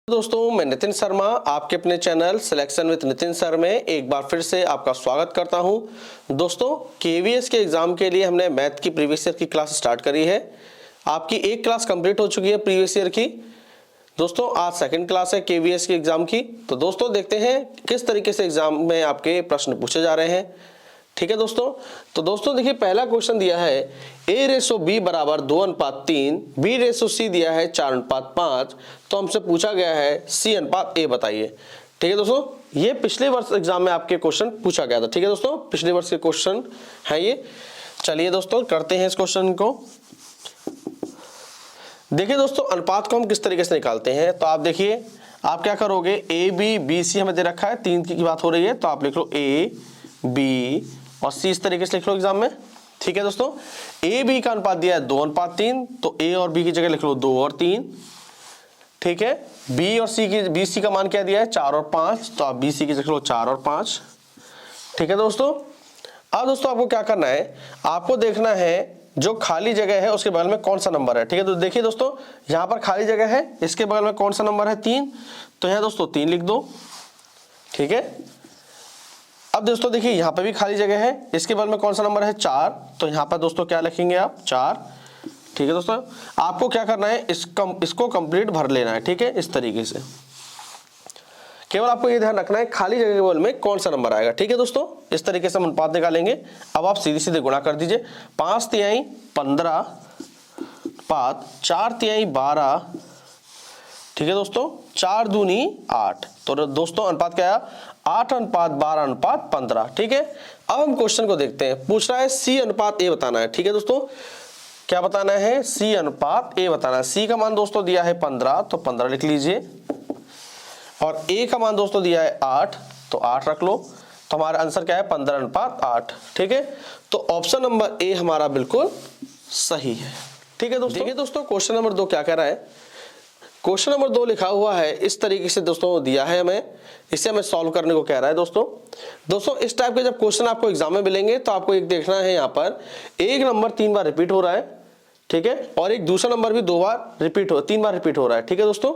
दोस्तों मैं नितिन शर्मा आपके अपने channel selection with Nitin sir में एक बार फिर से आपका स्वागत करता हूं। दोस्तों केवीएस के एग्जाम के लिए हमने मैथ की प्रीवियस ईयर की क्लास स्टार्ट करी है। आपकी एक क्लास कंप्लीट हो चुकी है प्रीवियस ईयर की। दोस्तों आज सेकंड क्लास है केवीएस के एग्जाम की। तो दोस्तों देखते हैं किस तरीके से एग्जाम में आपके प्रश्न पूछे जा रहे हैं। ठीक है दोस्तों, तो दोस्तों देखिए पहला क्वेश्चन दिया है a/b बराबर 2:3, b/c दिया है 4:5। तो हमसे पूछा गया है c/a बताइए। ठीक है दोस्तों, ये पिछले वर्ष एग्जाम में आपके क्वेश्चन पूछा गया था। ठीक है दोस्तों, पिछले वर्ष के क्वेश्चन है ये। चलिए दोस्तों करते हैं इस क्वेश्चन को। देखिए दोस्तों अनुपात को हम किस तरीके से निकालते हैं। तो आप देखिए आप क्या करोगे, a/b/c हमें दे रखा है, 3 की बात हो रही है तो आप लिख लो a, b और c इस तरीके से लिख लो एग्जाम में। ठीक है दोस्तों, a b का अनुपात दिया है 2:3, तो a और b की जगह लिख लो 2 और 3। ठीक है, b और c की b c का मान क्या दिया है 4 और 5, तो आप b c की जगह लिख लो 4 और 5। ठीक है दोस्तों, अब दोस्तों आपको क्या करना है, आपको देखना है जो खाली जगह है उसके बगल में कौन सा नंबर है। ठीक है, तो देखिए दोस्तों यहाँ पर खाली जगह है, इसके बगल में कौन सा नंबर है 3, तो यहाँ दोस्तों 3 लिख दो। ठीक है, अब दोस्तों देखिए यहाँ पे भी खाली जगह है, इसके बगल में कौन सा नंबर है 4, तो यहाँ पर दोस्तों क्या लिखेंगे आप 4। ठीक है दोस्तों, आपको क्या करना है इसको कंप्लीट भर लेना है। ठीक है, इस तरीके से केवल आपको ये ध्यान रखना है खाली जगह के बगल में कौन सा नंबर आएगा। ठीक है दोस्तों, इस तरीके से हम अनुपात निकालेंगे। अब आप सीधे सीधे गुणा कर दीजिए, 5×3 15 पात 4×3 12। ठीक है दोस्तों, 4×2 8, तो दोस्तों अनुपात क्या है 8:12:15। ठीक है, अब हम क्वेश्चन को देखते हैं। पूछ रहा है c/a बताना है। ठीक है दोस्तों, क्या बताना है c/a बताना है। c का मान दोस्तों दिया है 15, तो 15 लिख लीजिए, और a का मान दोस्तों दिया है 8, तो 8 रख लो। तो हमारा आंसर क्या है 15:8। ठीक है, तो ऑप्शन नंबर ए हमारा बिल्कुल सही है। ठीक है दोस्तों, देखिए दोस्तों क्वेश्चन नंबर 2 क्या कह रहा है। क्वेश्चन नंबर 2 लिखा हुआ है इस तरीके से दोस्तों दिया है हमें, इसे हमें सॉल्व करने को कह रहा है। दोस्तों इस टाइप के जब क्वेश्चन आपको एग्जाम में मिलेंगे तो आपको एक देखना है, यहाँ पर एक नंबर 3 बार रिपीट हो रहा है। ठीक है, और एक दूसरा नंबर भी 3 बार रिपीट हो रहा है। ठीक है दोस्तों,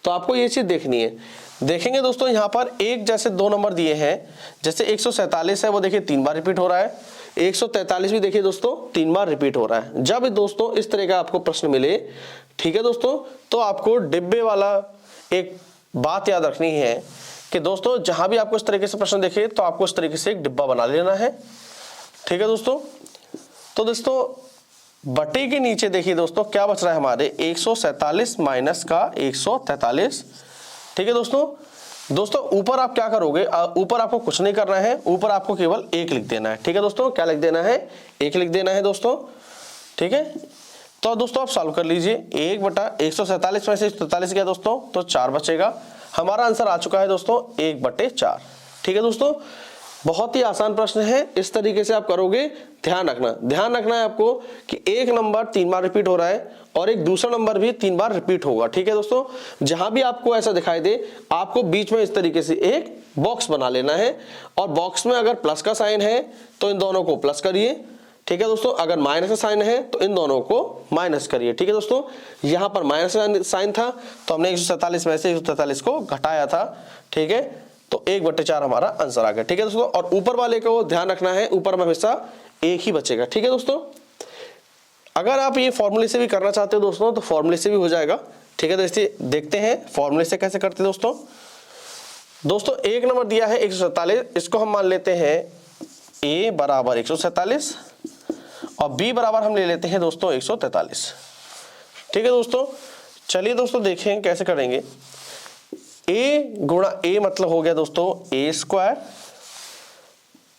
तो आपको ये चीज देखनी है। देखेंगे दोस्तों यहाँ पर एक जैसे 2 नंबर दिए हैं, जैसे 147 है वो देखिए 3 बार रिपीट हो रहा है, 143 भी देखिए दोस्तों 3 बार रिपीट हो रहा है। जब दोस्तों इस तरह का आपको प्रश्न मिले, ठीक है दोस्तों, तो आपको डिब्बे वाला एक बात याद रखनी है कि दोस्तों जहां भी आपको इस तरीके से प्रश्न देखे तो आपको इस तरीके से एक डिब्बा बना लेना है। ठीक है दोस्तों, तो दोस्तों बटे के नीचे देखिए दोस्तों क्या बच रहा है हमारे 147 माइनस का 143। ठीक है दोस्तों ऊपर आप क्या करोगे, ऊपर आपको कुछ नहीं करना है, ऊपर आपको केवल 1 लिख देना है। ठीक है दोस्तों, क्या लिख देना है 1 लिख देना है दोस्तों। ठीक है, तो दोस्तों आप सॉल्व कर लीजिए, 1/147 में से 143 गया दोस्तों तो 4 बचेगा। हमारा आंसर आ चुका है दोस्तों 1/4। ठीक है दोस्तों, बहुत ही आसान प्रश्न है, इस तरीके से आप करोगे। ध्यान रखना है आपको कि एक नंबर 3 बार रिपीट हो रहा है और एक दूसरा नंबर भी 3 बार रिपीट होगा। ठीक है दोस्तों, जहां भी आपको ऐसा दिखाई दे आपको बीच में इस तरीके से एक बॉक्स बना लेना है, और बॉक्स में अगर प्लस का साइन है तो इन दोनों को प्लस करिए। ठीक है दोस्तों, अगर माइनस का साइन है तो इन दोनों को माइनस करिए। ठीक है दोस्तों, यहाँ पर माइनस का साइन था तो हमने 147 में से 143 को घटाया था। ठीक है, तो 1/4 हमारा आंसर आ गया। ठीक है दोस्तों, और ऊपर वाले को ध्यान रखना है, ऊपर में हमेशा 1 ही बचेगा। ठीक है दोस्तों, अगर आप ये फॉर्मूले से भी करना चाहते हो दोस्तों तो फॉर्मूले से भी हो जाएगा। ठीक है, तो इसे देखते हैं फॉर्मूले से कैसे करते हैं दोस्तों। एक नंबर दिया है 147, इसको हम मान लेते हैं a बराबर 147 और b बराबर हम ले लेते हैं दोस्तों 143। ठीक है दोस्तों, चलिए दोस्तों देखें कैसे करेंगे। a गुणा a मतलब हो गया दोस्तों a²,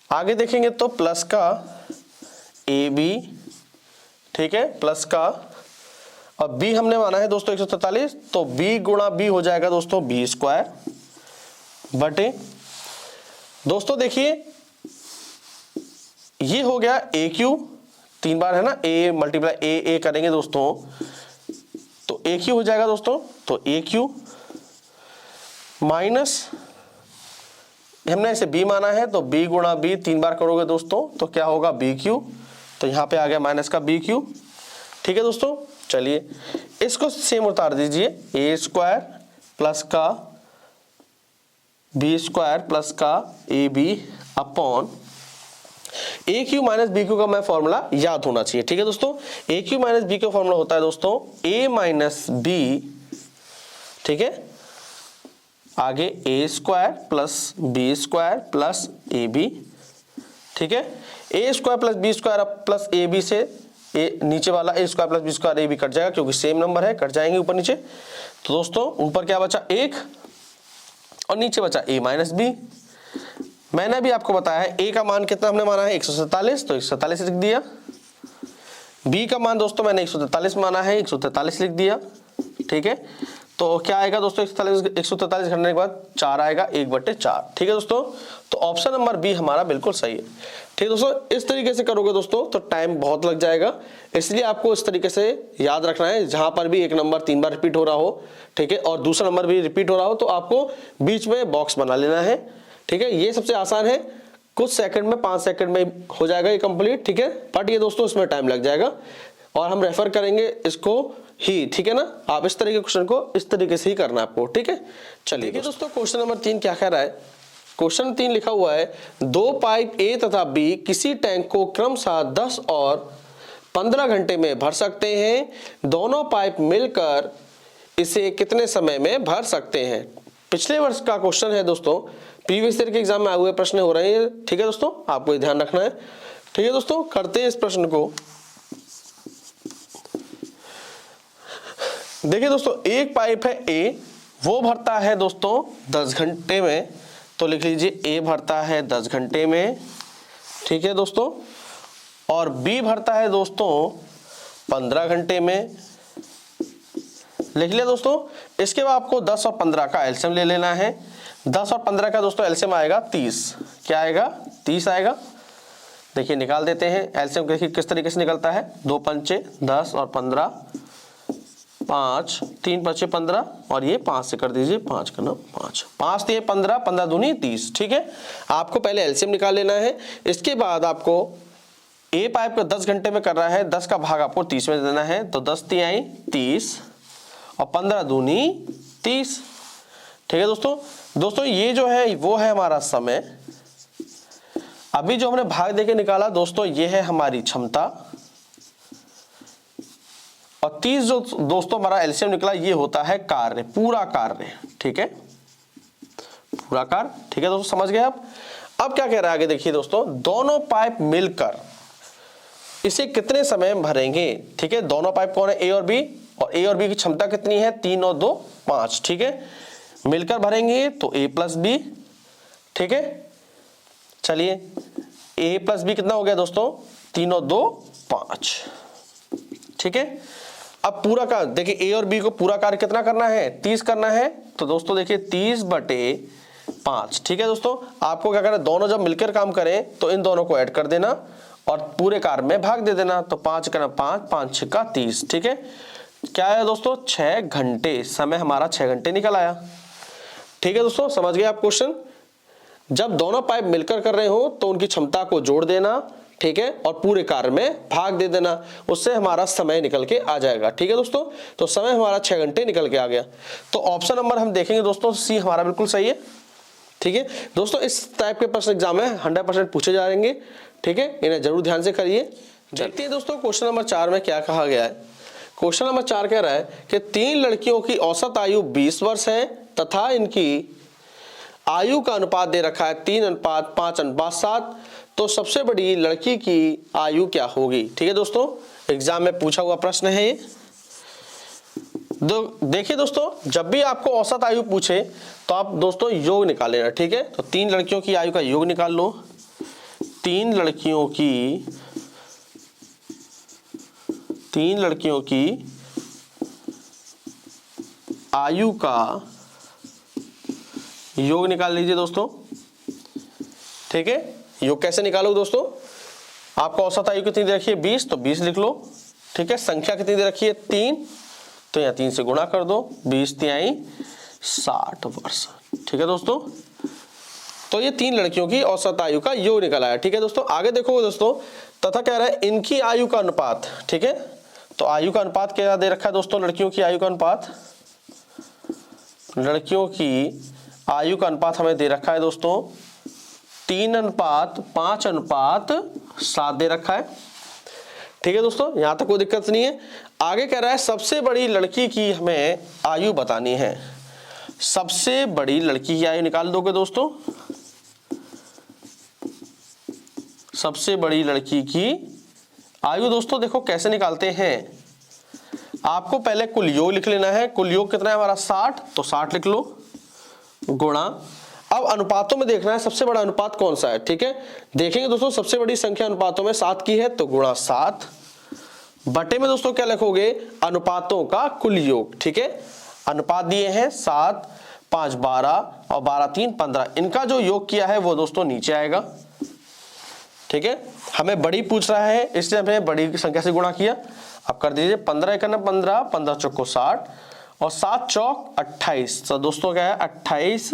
आगे देखेंगे तो प्लस का ab, ठीक है प्लस का, और b हमने माना है दोस्तों 143, तो b गुणा b हो जाएगा दोस्तों b² बटे दोस्तों देखिए ये हो गया AQ, 3 बार है ना, a मल्टीप्लाई a करेंगे दोस्तों तो AQ हो जाएगा दोस्तों, तो AQ माइनस हमने इसे b माना है तो b गुणा b 3 बार करोगे दोस्तों तो क्या होगा BQ, तो यहाँ पे आ गया माइनस का BQ। ठीक है दोस्तों, चलिए इसको सेम उतार दीजिए, a² प्लस का बी स्क्वायर प्लस का A B upon A Q minus B Q का मैं फॉर्मूला याद होना चाहिए। ठीक है दोस्तों, ए क्यू माइनस बी का फॉर्मूला होता है दोस्तों ए माइनस बी, ठीक है, आगे A square plus B square plus A B, ठीक है। A square plus B square plus A B से ए नीचे वाला A square plus B square A B cut जाएगा क्योंकि सेम नंबर है, कट जाएंगे ऊपर नीचे। तो दोस्तों ऊपर क्या बचा 1 और नीचे बचा ए माइनस बी। मैंने भी आपको बताया है ए का मान कितना हमने माना है 147, तो 147 लिख दिया। बी का मान दोस्तों मैंने 143 माना है, 143 लिख दिया। ठीक है, तो क्या आएगा दोस्तों 143 घटाने के बाद 4 आएगा 1/4। ठीक है दोस्तों, तो ऑप्शन नंबर बी हमारा बिल्कुल सही है। ठीक है दोस्तों, इस तरीके से करोगे दोस्तों तो टाइम बहुत लग जाएगा, इसलिए आपको इस तरीके से याद रखना है। जहां पर भी एक नंबर 3 बार रिपीट हो रहा हो, ठीक है, और दूसरा नंबर भी रिपीट हो रहा हो, तो आपको बीच में बॉक्स बना लेना है। ठीक है, ये सबसे आसान है, कुछ सेकंड में 5 सेकंड में हो जाएगा ये कंप्लीट। ठीक है, बट ये दोस्तों इसमें टाइम लग जाएगा और हम रेफर करेंगे इसको ही। ठीक है ना, आप इस तरह के क्वेश्चन को इस तरीके से ही करना है आपको। ठीक है, चलिए दोस्तों क्वेश्चन नंबर 3 क्या कह रहा है। क्वेश्चन 3 लिखा हुआ है 2 पाइप ए तथा बी किसी टैंक को क्रमशः 10 और 15 घंटे में भर सकते हैं। दोनों पाइप मिलकर इसे कितने समय में भर सकते हैं। पिछले वर्ष का क्वेश्चन है दोस्तों, प्रीवियस ईयर के एग्जाम में आए हुए प्रश्न हो रहे हैं। ठीक है दोस्तों, आपको ध्यान रखना है। ठीक है दोस्तों, करते हैं इस प्रश्न को। देखिए दोस्तों, एक पाइप है ए, वो भरता है दोस्तों 10 घंटे में, तो लिख लीजिए ए भरता है 10 घंटे में। ठीक है दोस्तों, और बी भरता है दोस्तों 15 घंटे में, लिख लिया दोस्तों। इसके बाद आपको 10 और 15 का एलसीएम ले लेना है। 10 और 15 का दोस्तों एलसीएम आएगा 30। क्या आएगा 30 आएगा। देखिए निकाल देते हैं एलसीएम, देखिए किस तरीके से निकलता है। 2 पंचे 10 और 15, 5 3 पंचे 15 और ये 5 से कर दीजिए, 5 का 9 5 5 दिए 15, 15 दूनी 30। ठीक है, आपको पहले एलसीएम निकाल लेना है। इसके बाद आपको ए पाइप को 10 घंटे में कर रहा है, 10 का भाग आपको 30 में देना है, तो 10 तिहाई 30 और 15 दूनी 30। ठीक है दोस्तों, ये जो है वो है हमारा समय। अभी जो हमने भाग देके निकाला दोस्तों, ये है हमारी क्षमता, और 30 जो दोस्तों हमारा एलसीएम निकला, ये होता है कार्य, पूरा कार्य। ठीक है, पूरा कार्य। ठीक है दोस्तों, समझ गए आप। अब क्या कह रहा है आगे देखिए दोस्तों, दोनों पाइप मिलकर इसे कितने समय में भरेंगे। ठीक है, दोनों पाइप कौन है, ए और बी, और ए और बी की क्षमता कितनी है 3 और 2 5। ठीक है, मिलकर भरेंगे तो ए प्लस बी। ठीक है, चलिए ए प्लस बी कितना हो गया दोस्तों, 3 और 2 5। ठीक है, अब पूरा कार्य देखिए, ए और बी को पूरा कार्य कितना करना है 30 करना है, तो दोस्तों देखिए 30/5। ठीक है दोस्तों, आपको क्या करना है, दोनों जब मिलकर काम करें तो इन दोनों को ऐड कर देना और पूरे कार्य में भाग दे देना, तो 5 करना 5 5 6 का 30। ठीक है, क्या है दोस्तों 6 घंटे, समय हमारा 6 घंटे निकल आया। ठीक है दोस्तों, समझ गए आप क्वेश्चन। जब दोनों पाइप मिलकर कर रहे हो तो उनकी क्षमता को जोड़ देना, ठीक है, और पूरे कार्य में भाग दे देना, उससे हमारा समय निकल के आ जाएगा। ठीक है दोस्तों, तो समय हमारा 6 घंटे निकल के आ गया। तो ऑप्शन नंबर हम देखेंगे दोस्तों, सी हमारा बिल्कुल सही है। ठीक है दोस्तों, इस टाइप के प्रश्न एग्जाम में 100% पूछे जाएंगे। ठीक है, इन्हें जरूर ध्यान से करिए। देखते हैं दोस्तों क्वेश्चन नंबर 4 में क्या कहा गया है। क्वेश्चन नंबर 4 कह रहा है कि 3 लड़कियों की औसत आयु 20 वर्ष है तथा इनकी आयु का अनुपात दे रखा है 3:5:7, तो सबसे बड़ी लड़की की आयु क्या होगी। ठीक है दोस्तों, एग्जाम में पूछा हुआ प्रश्न है ये। देखिए दोस्तों, जब भी आपको औसत आयु पूछे तो आप दोस्तों योग निकाल लेना। ठीक है, तो 3 लड़कियों की आयु का योग निकाल लो। 3 लड़कियों की आयु का योग निकाल लीजिए दोस्तों। ठीक है, योग कैसे निकालो दोस्तों, आपको औसत आयु कितनी दे रखी है 20, तो 20 लिख लो। ठीक है, संख्या कितनी दे रखी है 3, तो यहाँ 3 से गुणा कर दो, 20 तिहाई 60 वर्ष। ठीक है दोस्तों, तो ये 3 लड़कियों की औसत आयु का योग निकला है। ठीक है दोस्तों, आगे देखो दोस्तों, तथा कह रहा है इनकी आयु का अनुपात। ठीक है, तो आयु का अनुपात क्या दे रखा है दोस्तों, लड़कियों की आयु का अनुपात लड़कियों की आयु का अनुपात हमें दे रखा है दोस्तों 3:5:7 दे रखा है। ठीक है दोस्तों, यहां तक कोई दिक्कत नहीं है। आगे कह रहा है सबसे बड़ी लड़की की हमें आयु बतानी है। सबसे बड़ी लड़की की आयु निकाल दोगे दोस्तों। सबसे बड़ी लड़की की आयु दोस्तों देखो कैसे निकालते हैं। आपको पहले कुल योग लिख लेना है। कुल योग कितना है हमारा 60, तो 60 लिख लो गुणा। अब अनुपातों में देखना है सबसे बड़ा अनुपात कौन सा है। ठीक है, देखेंगे दोस्तों सबसे बड़ी संख्या अनुपातों में 7 की है, तो गुणा 7 बटे में दोस्तों क्या लिखोगे अनुपातों का कुल योग। ठीक है, अनुपात दिए हैं 7, 5 12 और 12 3 15, इनका जो योग किया है वो दोस्तों नीचे आएगा। ठीक है, हमें बड़ी पूछ रहा है इसलिए हमें बड़ी की संख्या से गुणा किया। अब कर दीजिए 15 × 15, 15 चौको 60 और 7 चौक 28। तो दोस्तों क्या है 28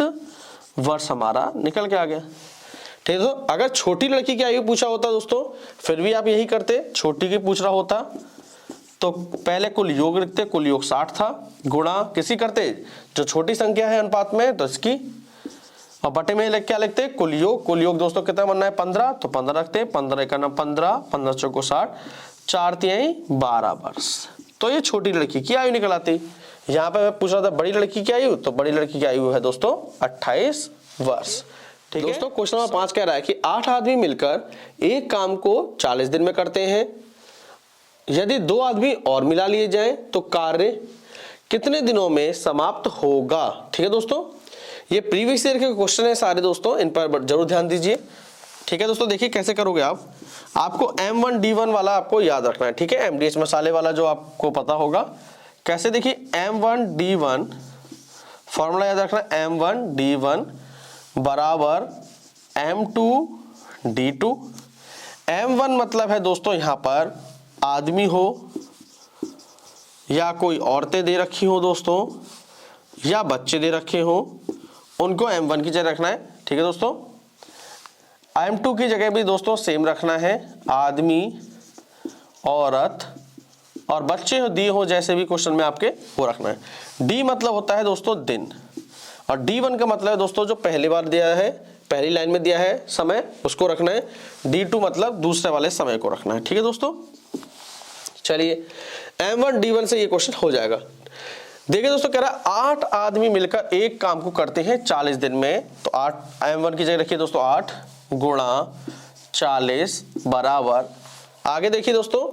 वर्ष हमारा निकल के आ गया। ठीक है, तो अगर छोटी लड़की की आयु पूछा होता दोस्तों फिर भी आप यही करते, छोटी की पूछ रहा होता तो पहले कुल योग लिखते, कुल योग 60 था, गुणा किसी करते जो छोटी संख्या है अनुपात में तो इसकी, और बटे में क्या लिखते कुल योग। कुल योग दोस्तों कितना बनना है 15, तो 15 रखते, 15 × 15, 15 चौको 60, 4 तिहाई 12 वर्ष। तो ये छोटी लड़की की आयु निकल आती। यहाँ पे मैं पूछ रहा था बड़ी लड़की की आयु, तो बड़ी लड़की की आयु है दोस्तों 28 वर्ष। ठीक है दोस्तों, क्वेश्चन नंबर 5 कह रहा है कि 8 आदमी मिलकर एक काम को 40 दिन में करते हैं। यदि 2 आदमी और मिला लिए जाएं तो कार्य कितने दिनों में समाप्त होगा। ठीक है दोस्तों, ये प्रीवियस ईयर के क्वेश्चन है सारे दोस्तों, इन पर जरूर ध्यान दीजिए। ठीक है दोस्तों, देखिए कैसे करोगे आप। आपको M1D1 वाला आपको याद रखना है। ठीक है, MDH मसाले वाला जो आपको पता होगा कैसे। देखिए M1D1 फॉर्मूला याद रखना, M1D1 बराबर M2D2। M1 मतलब है दोस्तों यहां पर आदमी हो या कोई औरतें दे रखी हो दोस्तों या बच्चे दे रखे हो, उनको M1 की जगह रखना है। ठीक है दोस्तों, M2 की जगह भी दोस्तों सेम रखना है, आदमी औरत और बच्चे दिए हो जैसे भी क्वेश्चन में आपके वो रखना है। D मतलब होता है दोस्तों दिन, और D1 का मतलब है दोस्तों जो पहली बार दिया है, पहली लाइन में दिया है समय, उसको रखना है। D2 मतलब दूसरे वाले समय को रखना है। ठीक है दोस्तों, चलिए M1D1 से ये क्वेश्चन हो जाएगा। देखिए दोस्तों कह रहा है 8 आदमी मिलकर एक काम को करते हैं 40 दिन में, तो 8 M1 की जगह रखिए दोस्तों 8 गुणा 40 बराबर, आगे देखिए दोस्तों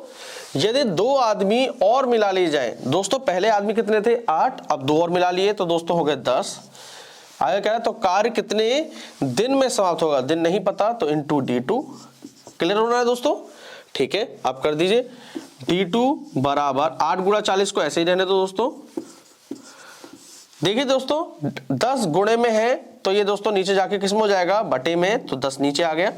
यदि 2 आदमी और मिला लिए जाएं, दोस्तों पहले आदमी कितने थे 8, अब 2 और मिला लिए तो दोस्तों हो गए 10। आगे कह रहा है तो कार्य कितने दिन में समाप्त होगा, दिन नहीं पता तो इनटू D2। क्लियर होना है दोस्तों। ठीक है, आप कर दीजिए D2 बराबर 8 गुणा 40 को ऐसे ही रहने दो दोस्तों। देखिए दोस्तों 10 गुणे में है तो ये दोस्तों नीचे जाके किस में हो जाएगा बटे में, तो 10 नीचे आ गया।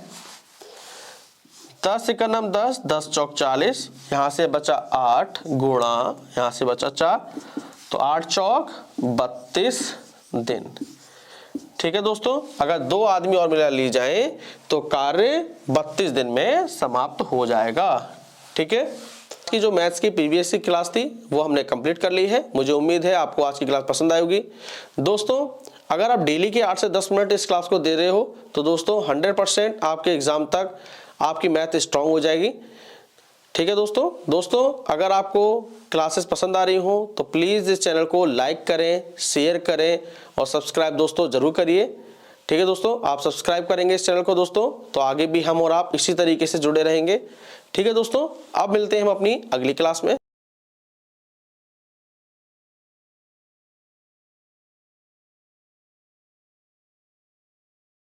10 × 9 10, 10 चौक 40, यहां से बचा 8 गुणा यहां से बचा 4, तो 8 चौक 32 दिन। ठीक है दोस्तों, अगर 2 आदमी और मिला ली जाए तो कार्य 32 दिन में समाप्त हो जाएगा। ठीक है, की जो मैथ्स की प्रीवियस की क्लास थी वो हमने कंप्लीट कर ली है। मुझे उम्मीद है आपको आज की क्लास पसंद आएगी। दोस्तों अगर आप डेली के 8 से 10 मिनट इस क्लास को दे रहे हो तो दोस्तों 100% आपके एग्जाम तक आपकी मैथ स्ट्रांग हो जाएगी। ठीक है दोस्तों अगर आपको क्लासेस पसंद आ रही हो तो प्लीज़ इस चैनल को लाइक करें, शेयर करें और सब्सक्राइब दोस्तों जरूर करिए। ठीक है दोस्तों, आप सब्सक्राइब करेंगे इस चैनल को दोस्तों तो आगे भी हम और आप इसी तरीके से जुड़े रहेंगे। ठीक है दोस्तों, अब मिलते हैं हम अपनी अगली क्लास में।